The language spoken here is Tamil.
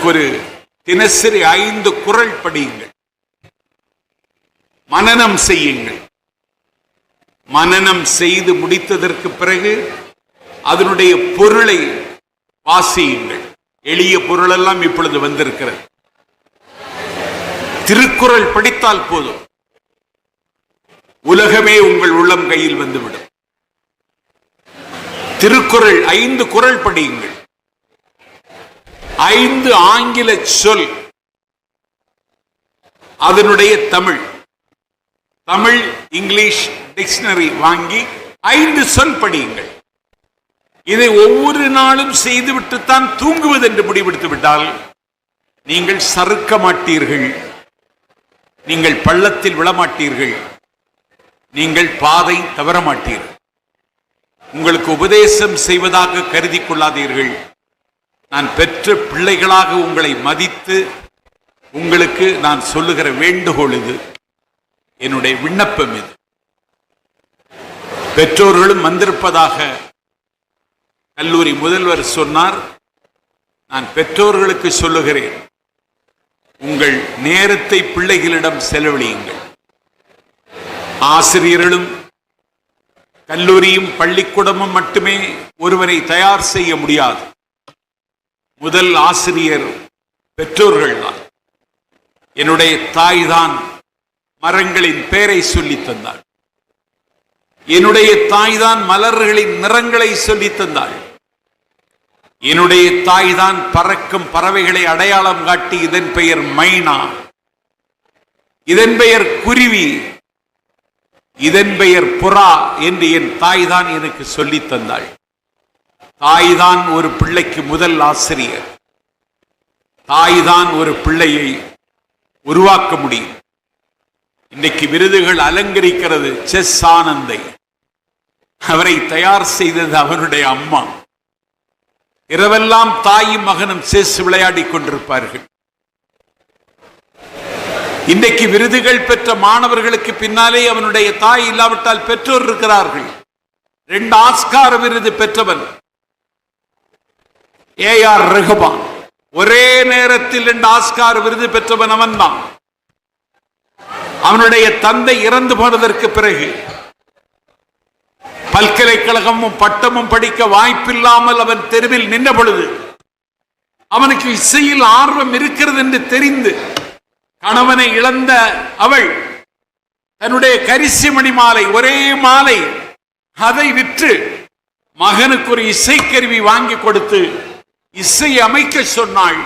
உங்களுக்கு ஒரு தினசரி 5 குறள் படியுங்கள், மனனம் செய்யுங்கள். மனனம் செய்து முடித்ததற்கு பிறகு அதனுடைய பொருளை வாசியுங்கள். எளிய பொருளெல்லாம் இப்பொழுது வந்திருக்கிறது. திருக்குறள் படித்தால் போதும், உலகமே உங்கள் உள்ளம் கையில் வந்துவிடும். திருக்குறள் 5 குறள் படியுங்கள். 5 ஆங்கில சொல், அதனுடைய தமிழ் இங்கிலீஷ் டிக்ஷனரி வாங்கி 5 சொல் படியுங்கள். இதை ஒவ்வொரு நாளும் செய்துவிட்டுத்தான் தூங்குவது என்று முடிவெடுத்து விட்டால் நீங்கள் சறுக்க மாட்டீர்கள், நீங்கள் பள்ளத்தில் விழமாட்டீர்கள், நீங்கள் பாதை தவற மாட்டீர்கள். உங்களுக்கு உபதேசம் செய்வதாக கருதி கொள்ளாதீர்கள். நான் பெற்ற பிள்ளைகளாக உங்களை மதித்து உங்களுக்கு நான் சொல்லுகிற வேண்டுகோள் இது, என்னுடைய விண்ணப்பம் இது. பெற்றோர்களும் வந்திருப்பதாக கல்லூரி முதல்வர் சொன்னார். நான் பெற்றோர்களுக்கு சொல்லுகிறேன், உங்கள் நேரத்தை பிள்ளைகளிடம் செலவழியுங்கள். ஆசிரியர்களும் கல்லூரியும் பள்ளிக்கூடமும் மட்டுமே ஒருவரை தயார் செய்ய முடியாது. முதல் ஆசிரியர் பெற்றோர்கள் தான். என்னுடைய தாய் தான் மரங்களின் பெயரை சொல்லி தந்தாள். என்னுடைய தாய் தான் மலர்களின் நிறங்களை சொல்லி தந்தாள். என்னுடைய தாய் தான் பறக்கும் பறவைகளை அடையாளம் காட்டி இதன் பெயர் மைனா, இதன் பெயர் குருவி, இதன் பெயர் புறா என்று என் தாய் தான் எனக்கு சொல்லி தந்தாள். தாய் தான் ஒரு பிள்ளைக்கு முதல் ஆசிரியர். தாய் தான் ஒரு பிள்ளையை உருவாக்க முடியும். இன்றைக்கு விருதுகள் அலங்கரிக்கிறது செஸ் ஆனந்தை. அவரை தயார் செய்தது அவருடைய அம்மா. இரவெல்லாம் தாயும் மகனும் செஸ் விளையாடி கொண்டிருப்பார்கள். இன்றைக்கு விருதுகள் பெற்ற மாணவர்களுக்கு பின்னாலே அவனுடைய தாய் இல்லாவிட்டால் பெற்றோர் இருக்கிறார்கள். 2 ஆஸ்கார் விருது பெற்றவன் ஏஆர் ரஹ்மான். ஒரே நேரத்தில் 2 ஆஸ்கார் விருது பெற்றவன் அவன் தான். அவனுடைய தந்தை இறந்து போனதற்கு பிறகு பல்கலைக்கழகமும் பட்டமும் படிக்க வாய்ப்பில்லாமல் அவன் தெருவில் நின்ற பொழுது அவனுக்கு இசையில் ஆர்வம் இருக்கிறது என்று தெரிந்து கணவனை இழந்த அவள் தன்னுடைய கரிசிமணி மாலை, ஒரே மாலை, அதை விற்று மகனுக்கு ஒரு இசைக்கருவி வாங்கி கொடுத்து இசை அமைக்க சொன்னாள்.